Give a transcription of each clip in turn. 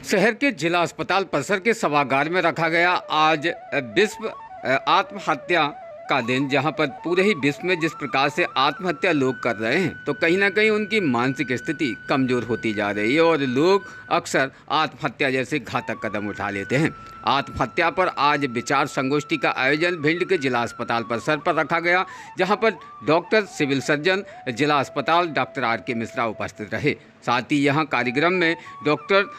शहर के जिला अस्पताल परिसर के सभागार में रखा गया आज विश्व आत्महत्या का दिन, जहां पर पूरे ही विश्व में जिस प्रकार से आत्महत्या लोग कर रहे हैं तो कहीं ना कहीं उनकी मानसिक स्थिति कमज़ोर होती जा रही है और लोग अक्सर आत्महत्या जैसे घातक कदम उठा लेते हैं। आत्महत्या पर आज विचार संगोष्ठी का आयोजन भिंड के जिला अस्पताल परिसर पर रखा गया, जहां पर डॉक्टर, सिविल सर्जन, जिला अस्पताल डॉक्टर R.K. मिश्रा उपस्थित रहे। साथ ही यहां कार्यक्रम में डॉक्टर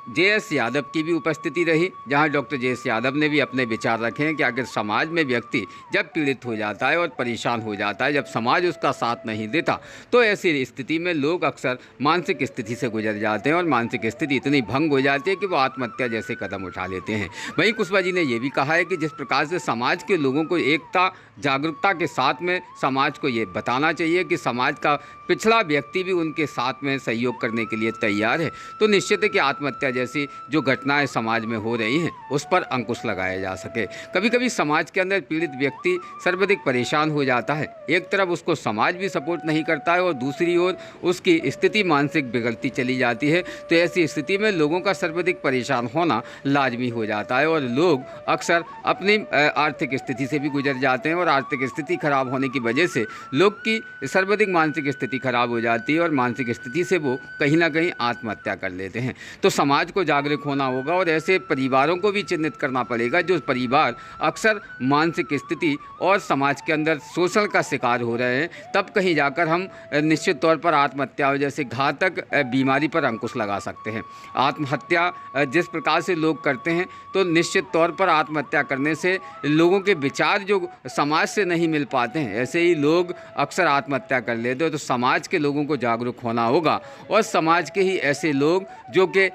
J.S. यादव की भी उपस्थिति रही, जहां डॉक्टर J.S. यादव ने भी अपने विचार रखे हैं कि अगर समाज में व्यक्ति जब पीड़ित हो जाता है और परेशान हो जाता है, जब समाज उसका साथ नहीं देता, तो ऐसी स्थिति में लोग अक्सर मानसिक स्थिति से गुजर जाते हैं और मानसिक स्थिति इतनी भंग हो जाती है कि वो आत्महत्या जैसे कदम उठा लेते हैं। वहीं कुशवाहा जी ने यह भी कहा है कि जिस प्रकार से समाज के लोगों को एकता, जागरूकता के साथ में समाज को ये बताना चाहिए कि समाज का पिछड़ा व्यक्ति भी उनके साथ में सहयोग करने के लिए तैयार है, तो निश्चित है कि आत्महत्या जैसी जो घटनाएं समाज में हो रही हैं उस पर अंकुश लगाया जा सके। कभी कभी समाज के अंदर पीड़ित व्यक्ति सर्वाधिक परेशान हो जाता है, एक तरफ उसको समाज भी सपोर्ट नहीं करता है और दूसरी ओर उसकी स्थिति मानसिक बिगड़ती चली जाती है। तो ऐसी स्थिति में लोगों का सर्वाधिक परेशान होना लाजमी हो जाता है और लोग अक्सर अपनी आर्थिक स्थिति से भी गुजर जाते हैं और आर्थिक स्थिति खराब होने की वजह से लोग की सर्वाधिक मानसिक स्थिति खराब हो जाती है और मानसिक स्थिति से वो कहीं ना कहीं आत्महत्या कर लेते हैं। तो समाज को जागरूक होना होगा और ऐसे परिवारों को भी चिन्हित करना पड़ेगा जो परिवार अक्सर मानसिक स्थिति और समाज के अंदर शोषण का शिकार हो रहे हैं। तब कहीं जाकर हम निश्चित तौर पर आत्महत्या जैसे घातक बीमारी पर अंकुश लगा सकते हैं। आत्महत्या जिस प्रकार से लोग करते हैं तो निश्चित तौर पर आत्महत्या करने से लोगों के विचार जो समाज से नहीं मिल पाते हैं, ऐसे ही लोग अक्सर आत्महत्या कर लेते हैं। तो समाज के लोगों को जागरूक होना होगा और समाज के ही ऐसे लोग जो कि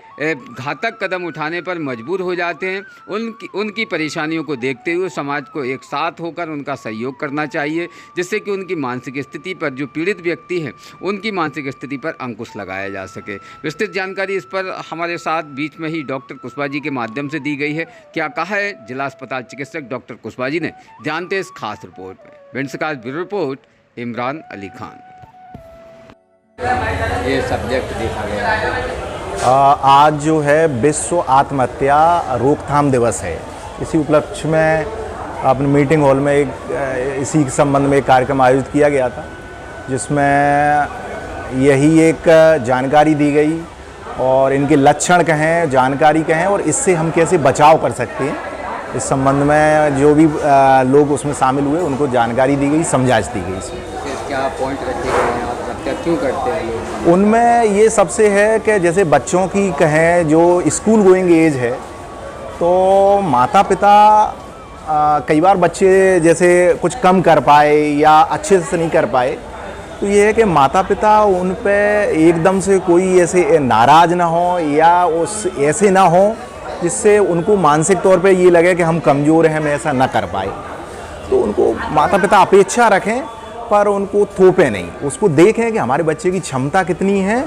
घातक कदम उठाने पर मजबूर हो जाते हैं, उनकी परेशानियों को देखते हुए समाज को एक साथ होकर उनका सहयोग करना चाहिए, जिससे कि उनकी मानसिक स्थिति पर, जो पीड़ित व्यक्ति हैं उनकी मानसिक स्थिति पर अंकुश लगाया जा सके। विस्तृत जानकारी इस पर हमारे साथ बीच में ही डॉक्टर कुशवाहा जी के माध्यम से दी गई है। क्या कहा है जिला अस्पताल चिकित्सक डॉक्टर कुशवाहा जी ने, जानते हैं इस खास रिपोर्ट में। भिंड से ब्यूरो रिपोर्ट, इमरान अली खान। ये सब्जेक्ट देखा गया है आज जो है विश्व आत्महत्या रोकथाम दिवस है। इसी उपलक्ष्य में अपने मीटिंग हॉल में इसी के संबंध में एक कार्यक्रम आयोजित किया गया था, जिसमें यही एक जानकारी दी गई और इनके लक्षण कहें, जानकारी कहें और इससे हम कैसे बचाव कर सकते हैं, इस संबंध में जो भी लोग उसमें शामिल हुए उनको जानकारी दी गई, समझाइश दी गई। इसमें क्या पॉइंट रखे गए हैं, आत्महत्या क्यों करते हैं लोग? उनमें ये सबसे है कि जैसे बच्चों की कहें जो स्कूल गोइंग एज है, तो माता पिता कई बार बच्चे जैसे कुछ कम कर पाए या अच्छे से नहीं कर पाए, तो ये है कि माता पिता उन पे एकदम से कोई ऐसे नाराज़ ना हो या उस ऐसे ना हो जिससे उनको मानसिक तौर पे ये लगे कि हम कमज़ोर हैं, हम ऐसा ना कर पाए। तो उनको माता पिता अपेक्षा रखें पर उनको थोपे नहीं, उसको देखें कि हमारे बच्चे की क्षमता कितनी है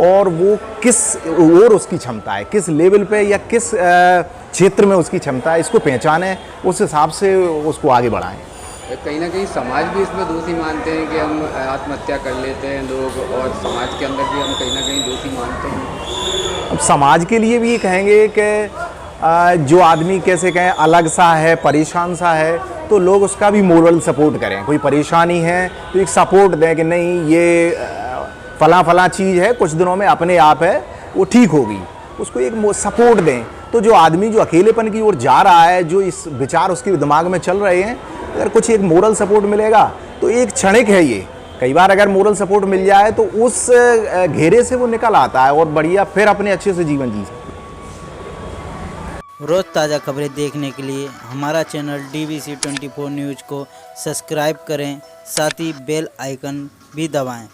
और वो किस और उसकी क्षमता है, किस लेवल पे या किस क्षेत्र में उसकी क्षमता है, इसको पहचानें, उस हिसाब से उसको आगे बढ़ाएं। कहीं ना कहीं समाज भी इसमें दोषी मानते हैं कि हम आत्महत्या कर लेते हैं लोग, और समाज के अंदर भी हम कहीं ना कहीं दोषी मानते हैं। अब समाज के लिए भी ये कहेंगे कि जो आदमी कैसे कहें अलग सा है, परेशान सा है, तो लोग उसका भी मोरल सपोर्ट करें। कोई परेशानी है तो एक सपोर्ट दें कि नहीं ये फला चीज़ है, कुछ दिनों में अपने आप है वो ठीक होगी, उसको एक सपोर्ट दें। तो जो आदमी जो अकेलेपन की ओर जा रहा है, जो इस विचार उसके दिमाग में चल रहे हैं, अगर कुछ एक मोरल सपोर्ट मिलेगा तो एक क्षणिक है ये, कई बार अगर मोरल सपोर्ट मिल जाए तो उस घेरे से वो निकल आता है और बढ़िया फिर अपने अच्छे से जीवन जी सकता है। रोज़ ताज़ा खबरें देखने के लिए हमारा चैनल DVC 24 न्यूज़ को सब्सक्राइब करें, साथ ही बेल आइकन भी दबाएं।